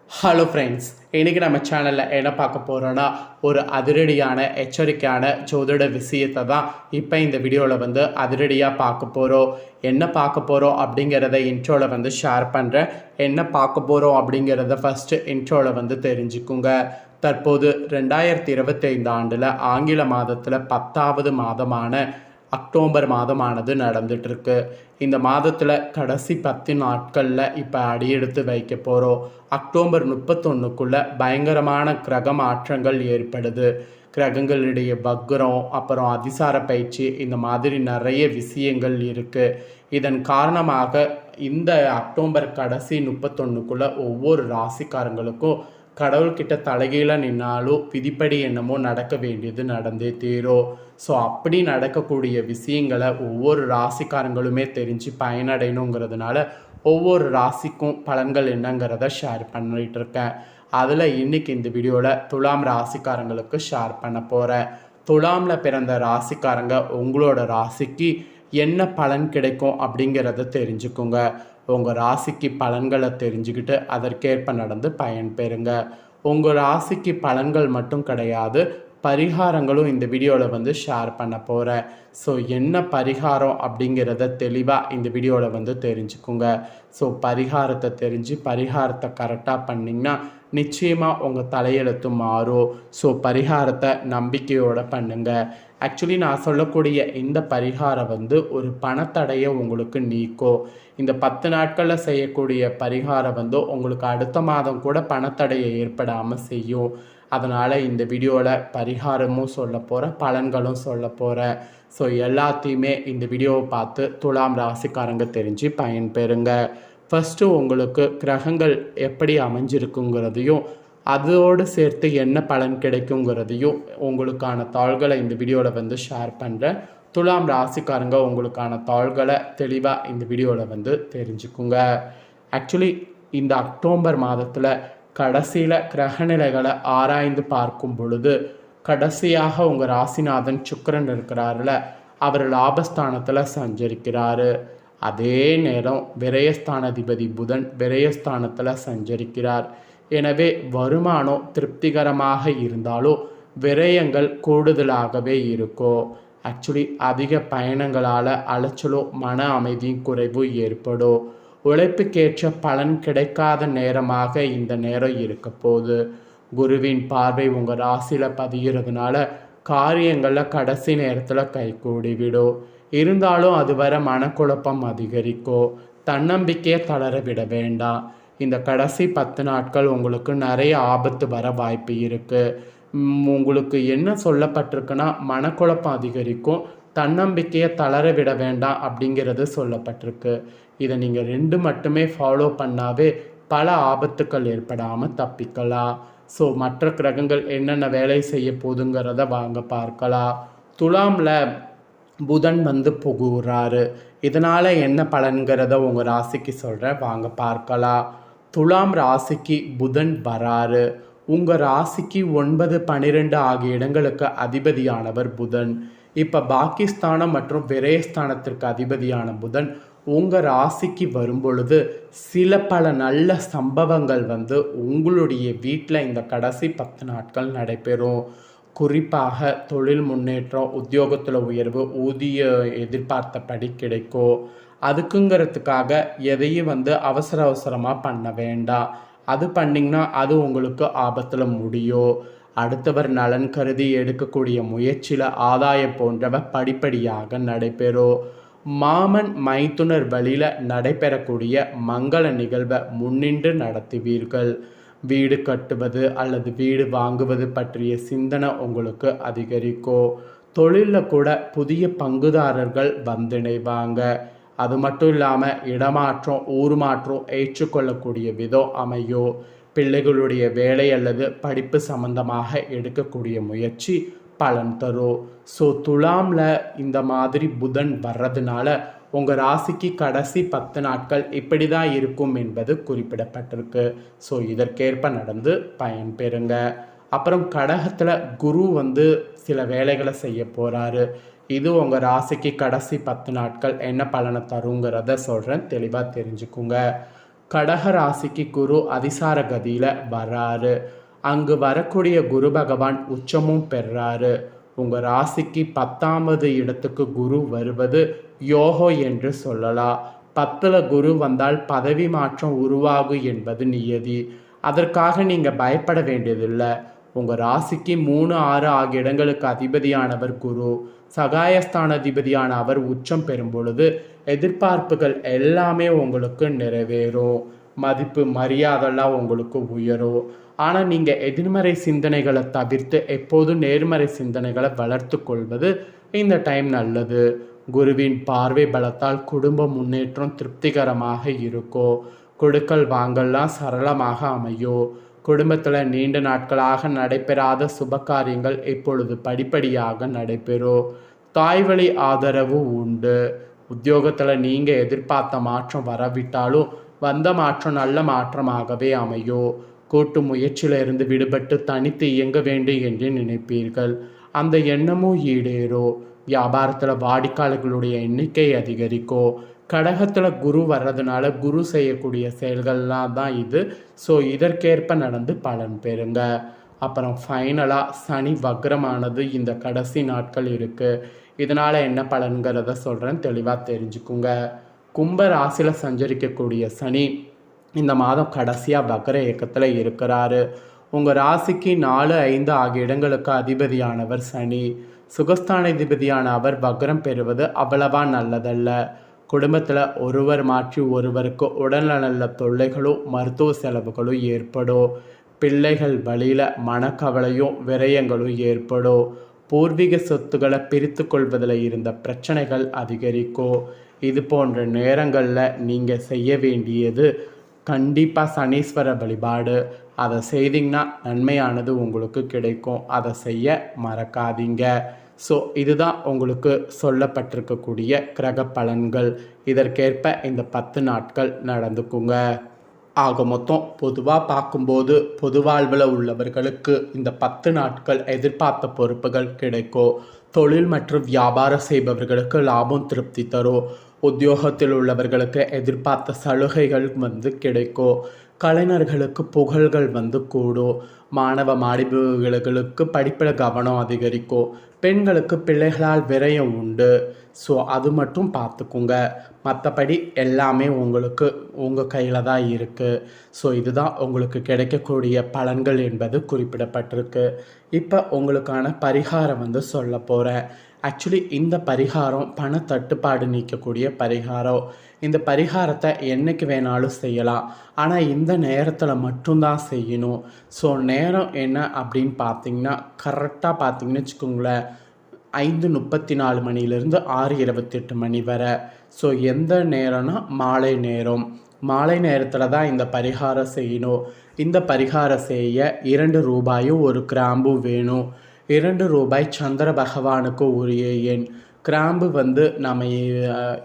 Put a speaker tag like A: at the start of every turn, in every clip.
A: Hello friends, இன்றைக்கி நம்ம சேனலில் என்ன பார்க்க போகிறோன்னா, ஒரு அதிரடியான எச்சரிக்கையான ஜோதிட விஷயத்தை தான் இப்போ இந்த வீடியோவில் அதிரடியாக பார்க்க போகிறோம். என்ன பார்க்க போகிறோம் அப்படிங்கிறத இன்ட்ரோவில் ஷேர் பண்ணுறேன். என்ன பார்க்க போகிறோம் அப்படிங்கிறத ஃபஸ்ட்டு இன்ட்ரோவில் தெரிஞ்சுக்குங்க. தற்போது 2025 ஆண்டில் ஆங்கில மாதத்தில் 10வது மாதமான அக்டோபர் மாதமானது நடந்துகிட்ருக்கு. இந்த மாதத்தில் கடைசி 10 நாட்களில் இப்போ அடியெடுத்து வைக்க போகிறோம். அக்டோபர் 31க்குள்ளே பயங்கரமான கிரக மாற்றங்கள் ஏற்படுது. கிரகங்களிடையே வக்ரம், அப்புறம் அதிசார பயிற்சி, இந்த மாதிரி நிறைய விஷயங்கள் இருக்குது. இதன் காரணமாக இந்த அக்டோபர் கடைசி 31க்குள்ளே ஒவ்வொரு ராசிக்காரங்களுக்கும் கடவுள்கிட்ட தலைகீழாக நின்னாலும் விதிப்படி என்னமோ நடக்க வேண்டியது நடந்தே தீரும். ஸோ அப்படி நடக்கக்கூடிய விஷயங்களை ஒவ்வொரு ராசிக்காரங்களுமே தெரிஞ்சு பயனடையணுங்கிறதுனால ஒவ்வொரு ராசிக்கும் பலன்கள் என்னங்கிறத ஷேர் பண்ணிகிட்டு இருக்கேன். அதில் இன்றைக்கி இந்த வீடியோவில் துலாம் ராசிக்காரங்களுக்கு ஷேர் பண்ண போகிறேன். துலாமில் பிறந்த ராசிக்காரங்க உங்களோட ராசிக்கு என்ன பலன் கிடைக்கும் அப்படிங்கிறத தெரிஞ்சுக்குங்க. உங்கள் ராசிக்கு பலன்களை தெரிஞ்சுக்கிட்டு அதற்கேற்ப நடந்து பயன்பெறுங்க. உங்கள் ராசிக்கு பலன்கள் மட்டும் கிடையாது, பரிகாரங்களும் இந்த வீடியோவில் ஷேர் பண்ண போகிறேன். ஸோ என்ன பரிகாரம் அப்படிங்கிறத தெளிவாக இந்த வீடியோவில் தெரிஞ்சுக்குங்க. ஸோ பரிகாரத்தை தெரிஞ்சு பரிகாரத்தை கரெக்டாக பண்ணிங்கன்னா நிச்சயமாக உங்கள் தலையெழுத்து மாறும். ஸோ பரிகாரத்தை நம்பிக்கையோடு பண்ணுங்கள். ஆக்சுவலி நான் சொல்லக்கூடிய இந்த பரிகாரம் ஒரு பணத்தடையை உங்களுக்கு நீக்கும். இந்த 10 நாட்களில் செய்யக்கூடிய பரிகாரம் உங்களுக்கு அடுத்த மாதம் கூட பணத்தடையை ஏற்படாமல் செய்யும். அதனால் இந்த வீடியோவில் பரிகாரமும் சொல்ல போகிறேன், பலன்களும் சொல்ல போகிறேன். ஸோ எல்லாத்தையுமே இந்த வீடியோவை பார்த்து துலாம் ராசிக்காரங்க தெரிஞ்சு பயன்பெறுங்க. ஃபஸ்ட்டு உங்களுக்கு கிரகங்கள் எப்படி அமைஞ்சிருக்குங்கிறதையும் அதோடு சேர்த்து என்ன பலன் கிடைக்குங்கிறதையும் உங்களுக்கான தாள்களை இந்த வீடியோவில் ஷேர் பண்ணுறேன். துலாம் ராசிக்காரங்க உங்களுக்கான தாள்களை தெளிவாக இந்த வீடியோவில் தெரிஞ்சுக்குங்க. ஆக்சுவலி இந்த அக்டோபர் மாதத்தில் கடைசியில் கிரகநிலைகளை ஆராய்ந்து பார்க்கும் பொழுது கடைசியாக உங்கள் ராசிநாதன் சுக்கிரன் இருக்கிறாருல, அவர் லாபஸ்தானத்தில் சஞ்சரிக்கிறாரு. அதே நேரம் விரயஸ்தானாதிபதி புதன் விரயஸ்தானத்தில் சஞ்சரிக்கிறார். எனவே வருமானம் திருப்திகரமாக இருந்தாலும் விரயங்கள் கூடுதலாகவே இருக்கும். ஆக்சுவலி அதிக பயணங்களால் அலைச்சலோ மன அமைதியும் குறைவு ஏற்படும். உழைப்புக்கேற்ற பலன் கிடைக்காத நேரமாக இந்த நேரம் இருக்க போகுது. குருவின் பார்வை உங்கள் ராசியில் பதிகிறதுனால காரியங்களில் கடைசி நேரத்தில் கைகூடிவிடும். இருந்தாலும் அதுவரை மனக்குழப்பம் அதிகரிக்கும். தன்னம்பிக்கையை தளர விட வேண்டாம். இந்த கடைசி 10 நாட்கள் உங்களுக்கு நிறைய ஆபத்து வர வாய்ப்பு இருக்குது. உங்களுக்கு என்ன சொல்லப்பட்டிருக்குன்னா மனக்குழப்பம் அதிகரிக்கும், தன்னம்பிக்கையை தளர விட வேண்டாம் அப்படிங்கிறது சொல்லப்பட்டிருக்கு. இதை நீங்கள் 2 மட்டுமே ஃபாலோ பண்ணாவே பல ஆபத்துக்கள் ஏற்படாமல் தப்பிக்கலாம். ஸோ மற்ற கிரகங்கள் என்னென்ன வேலை செய்ய போதுங்கிறத வாங்க பார்க்கலாம். துலாமில் புதன் புகுறாரு. இதனால் என்ன பலன்கிறத உங்கள் ராசிக்கு சொல்கிறேன், வாங்க பார்க்கலாம். துலாம் ராசிக்கு புதன் வராரு. உங்கள் ராசிக்கு 9, 12 ஆகிய இடங்களுக்கு அதிபதியானவர் புதன். இப்போ பாகிஸ்தானம் மற்றும் விரயஸ்தானத்திற்கு அதிபதியான புதன் உங்கள் ராசிக்கு வரும்பொழுது சில பல நல்ல சம்பவங்கள் உங்களுடைய வீட்டில் இந்த கடைசி 10 நாட்கள் நடைபெறும். குறிப்பாக தொழில் முன்னேற்றம், உத்தியோகத்தில் உயர்வு, ஊதிய எதிர்பார்த்தபடி கிடைக்கும். அதுக்குங்கிறதுக்காக எதையும் அவசர அவசரமாக பண்ண வேண்டாம். அது பண்ணிங்கன்னா அது உங்களுக்கு ஆபத்தில் முடியும். அடுத்தவர் நலன் கருதி எடுக்கக்கூடிய முயற்சியில் ஆதாயம் போன்றவை படிப்படியாக நடைபெறும். மாமன் மைத்துனர் வழியில் நடைபெறக்கூடிய மங்கள நிகழ்வை முன்னின்று நடத்துவீர்கள். வீடு கட்டுவது அல்லது வீடு வாங்குவது பற்றிய சிந்தனை உங்களுக்கு அதிகரிக்கும். தொழிலில் கூட புதிய பங்குதாரர்கள் வந்திணைவாங்க. அது மட்டும் இல்லாமல் இடமாற்றம், ஊர் மாற்றம் ஏற்றுக்கொள்ளக்கூடிய விதம் அமையும். பிள்ளைகளுடைய வேலை அல்லது படிப்பு சம்பந்தமாக எடுக்கக்கூடிய முயற்சி பலன் தரும். ஸோ துலாமில் இந்த மாதிரி புதன் வர்றதுனால உங்கள் ராசிக்கு கடைசி 10 நாட்கள் இப்படி தான் இருக்கும் என்பது குறிப்பிடப்பட்டிருக்கு. ஸோ இதற்கேற்ப நடந்து பயன்பெறுங்க. அப்புறம் கடகத்தில் குரு சில வேலைகளை செய்ய போகிறாரு. இது உங்கள் ராசிக்கு கடைசி 10 நாட்கள் என்ன பலனை தருங்கிறத சொல்கிறேன், தெளிவாக தெரிஞ்சுக்குங்க. கடக ராசிக்கு குரு அதிசார கதியில் வர்றாரு. அங்கு வரக்கூடிய குரு பகவான் உச்சமும் பெறாரு. உங்கள் ராசிக்கு 10வது இடத்துக்கு குரு வருவது யோகம் என்று சொல்லலாம். 10ல் குரு வந்தால் பதவி மாற்றம் உருவாகும் என்பது நியதி. அதற்காக நீங்கள் பயப்பட வேண்டியதில்லை. உங்கள் ராசிக்கு 3, 6 ஆகிய இடங்களுக்கு அதிபதியானவர் குரு. சகாயஸ்தான அதிபதியான அவர் உச்சம் பெறும் பொழுது எதிர்பார்ப்புகள் எல்லாமே உங்களுக்கு நிறைவேறும். மதிப்பு மரியாதைலாம் உங்களுக்கு உயரும். ஆனால் நீங்கள் எதிர்மறை சிந்தனைகளை தவிர்த்து எப்போதும் நேர்மறை சிந்தனைகளை வளர்த்து கொள்வது இந்த டைம் நல்லது. குருவின் பார்வை பலத்தால் குடும்ப முன்னேற்றம் திருப்திகரமாக இருக்கும். கொடுக்கல் வாங்கல்லாம் சரளமாக அமையும். குடும்பத்தில் நீண்ட நாட்களாக நடைபெறாத சுப காரியங்கள் இப்பொழுது படிப்படியாக நடைபெறும். தாய்வழி ஆதரவு உண்டு. உத்தியோகத்தில் நீங்கள் எதிர்பார்த்த மாற்றம் வரவிட்டாலும் வந்த மாற்றம் நல்ல மாற்றமாகவே அமையும். கூட்டு முயற்சியிலிருந்து விடுபட்டு தனித்து இயங்க வேண்டும் என்று நினைப்பீர்கள். அந்த எண்ணமும் ஈடேறும். வியாபாரத்தில் வாடிக்கையாளர்களுடைய எண்ணிக்கை அதிகரிக்கும். கடகத்தில் குரு வர்றதுனால குரு செய்யக்கூடிய செயல்கள்லாம் தான் இது. ஸோ இதற்கேற்ப நடந்து பலன் பெறுங்க. அப்புறம் ஃபைனலாக சனி வக்ரமானது இந்த கடைசி நாட்கள் இருக்குது. இதனால் என்ன பலன்கிறத சொல்கிறேன், தெளிவாக தெரிஞ்சுக்குங்க. கும்ப ராசியில் சஞ்சரிக்கக்கூடிய சனி இந்த மாதம் கடைசியாக வக்ர இயக்கத்தில் இருக்கிறாரு. உங்கள் ராசிக்கு 4, 5 ஆகிய இடங்களுக்கு அதிபதியானவர் சனி. சுகஸ்தான அதிபதியான அவர் வக்ரம் பெறுவது அவ்வளவா நல்லதல்ல. குடும்பத்தில் ஒருவர் மாற்றி ஒருவருக்கு உடல்நல தொல்லைகளும் மருத்துவ செலவுகளும் ஏற்படும். பிள்ளைகள் வழியில் மனக்கவலையும் விரயங்களும் ஏற்படும். பூர்வீக சொத்துக்களை பிரித்து கொள்வதில் இருந்த பிரச்சனைகள் அதிகரிக்கும். இது போன்ற நேரங்களில் நீங்கள் செய்ய வேண்டியது கண்டிப்பாக சனீஸ்வர வழிபாடு. அதை செய்திங்கன்னா நன்மையானது உங்களுக்கு கிடைக்கும். அதை செய்ய மறக்காதீங்க. ஸோ இதுதான் உங்களுக்கு சொல்லப்பட்டிருக்கக்கூடிய கிரக பலன்கள். இதற்கேற்ப இந்த 10 நாட்கள் நடந்துக்குங்க. ஆக மொத்தம் பொதுவாக பார்க்கும்போது பொது வாழ்வில் உள்ளவர்களுக்கு இந்த 10 நாட்கள் எதிர்பார்த்த பொறுப்புகள் கிடைக்கும். தொழில் மற்றும் வியாபாரம் செய்பவர்களுக்கு லாபம் திருப்தி தரும். உத்தியோகத்தில் உள்ளவர்களுக்கு எதிர்பார்த்த சலுகைகள் கிடைக்கும். கலைஞர்களுக்கு புகழ்கள் கூடும். மாணவ மாணவிகளுக்கு படிப்பில் கவனம் அதிகரிக்கும். பெண்களுக்கு பிள்ளைகளால் விரயம் உண்டு. ஸோ அது மட்டும் பார்த்துக்குங்க. மற்றபடி எல்லாமே உங்களுக்கு உங்கள் கையில் தான் இருக்குது. ஸோ இதுதான் உங்களுக்கு கிடைக்கக்கூடிய பலன்கள் என்பது குறிப்பிடப்பட்டிருக்கு. இப்போ உங்களுக்கான பரிகாரம் சொல்ல போகிறேன். ஆக்சுவலி இந்த பரிகாரம் பணத்தட்டுப்பாடு நீக்கக்கூடிய பரிகாரம். இந்த பரிகாரத்தை என்றைக்கு வேணாலும் செய்யலாம். ஆனால் இந்த நேரத்தில் மட்டும்தான் செய்யணும். ஸோ நேரம் என்ன அப்படின்னு பார்த்தீங்கன்னா, கரெக்டாக பார்த்தீங்கன்னு வச்சுக்கோங்களேன், 5:34 மணிலேருந்து 6:28 மணி வரை. ஸோ எந்த நேரம்னா மாலை நேரம். மாலை நேரத்தில் தான் இந்த பரிகாரம் செய்யணும். இந்த பரிகாரம் செய்ய 2 ரூபாயும் 1 கிராம்பும் வேணும். 2 ரூபாய் சந்திர பகவானுக்கு உரிய எண். கிராம்பு நம்ம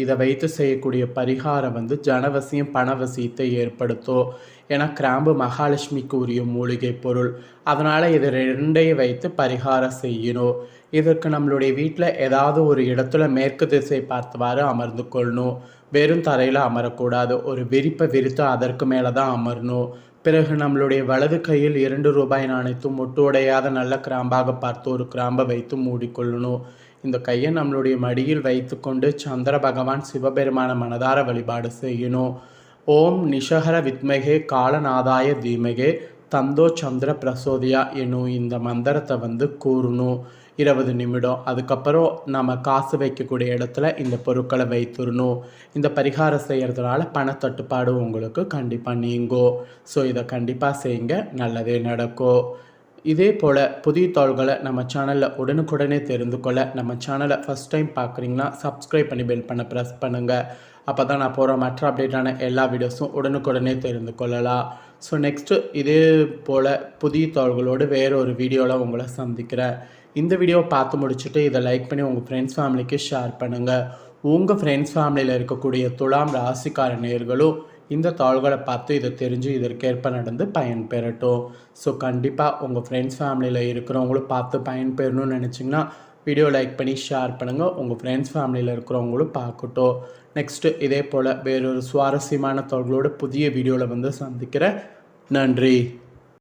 A: இதை வைத்து செய்யக்கூடிய பரிகாரம் ஜனவசியம் பணவசியத்தை ஏற்படுத்தும். ஏன்னா கிராம்பு மகாலட்சுமிக்கு உரிய மூலிகை பொருள். அதனால் இது 2ஐயும் வைத்து பரிகாரம் செய்யணும். இதற்கு நம்மளுடைய வீட்டில் ஏதாவது ஒரு இடத்துல மேற்கு திசை பார்த்தவாறு அமர்ந்து கொள்ளணும். வெறும் தரையில் அமரக்கூடாது. ஒரு விரிப்பை விரித்து அதற்கு மேலே தான் அமரணும். பிறகு நம்மளுடைய வலது கையில் 2 ரூபாய் நாணயத்தும் மொட்டு உடையாத நல்ல கிராம்பாக பார்த்து 1 கிராம்பை வைத்து மூடிக்கொள்ளணும். இந்த கையை நம்மளுடைய மடியில் வைத்து கொண்டு சந்திர பகவான் சிவபெருமான மனதார வழிபாடு செய்யணும். ஓம் நிஷகர வித்மகே காலநாதாய தீமகே தந்தோ சந்திர பிரசோதியா என்னும் இந்த மந்திரத்தை கூறணும் 20 நிமிடம். அதுக்கப்புறம் நம்ம காசு வைக்கக்கூடிய இடத்துல இந்த பொருட்களை வைத்துடணும். இந்த பரிகாரம் செய்கிறதுனால பணத்தட்டுப்பாடு உங்களுக்கு கண்டிப்பாக நீங்கும். ஸோ இதை கண்டிப்பாக செய்யுங்க, நல்லதே நடக்கும். இதே போல் புதிய தகவல்களை நம்ம சேனலில் உடனுக்குடனே தெரிந்து கொள்ள நம்ம சேனலை ஃபஸ்ட் டைம் பார்க்குறீங்கன்னா சப்ஸ்கிரைப் பண்ணி பெல் பண்ண ப்ரெஸ் பண்ணுங்கள். அப்போ தான் நான் போகிற மற்ற அப்டேட்டான எல்லா வீடியோஸும் உடனுக்குடனே தெரிந்து கொள்ளலாம். ஸோ நெக்ஸ்ட்டு இதே போல் புதிய தகவல்களோடு வேறு ஒரு வீடியோவில் உங்களை சந்திக்கிறேன். இந்த வீடியோவை பார்த்து முடிச்சுட்டு இதை லைக் பண்ணி உங்கள் ஃப்ரெண்ட்ஸ் ஃபேமிலிக்கு ஷேர் பண்ணுங்கள். உங்கள் ஃப்ரெண்ட்ஸ் ஃபேமிலியில் இருக்கக்கூடிய துலாம் ராசிக்கார நேயர்களும் இந்த தாள்களை பார்த்து இதை தெரிஞ்சு இதற்கேற்ப நடந்து பயன் பெறட்டும். ஸோ கண்டிப்பாக உங்கள் ஃப்ரெண்ட்ஸ் ஃபேமிலியில் இருக்கிறவங்களும் பார்த்து பயன் பெறணும்னு நினச்சிங்கன்னா வீடியோ லைக் பண்ணி ஷேர் பண்ணுங்கள். உங்கள் ஃப்ரெண்ட்ஸ் ஃபேமிலியில் இருக்கிறவங்களும் பார்க்கட்டும். நெக்ஸ்ட்டு இதே போல் வேறொரு சுவாரஸ்யமான தகவலோடு புதிய வீடியோவில் வந்து சந்திக்கிறேன். நன்றி.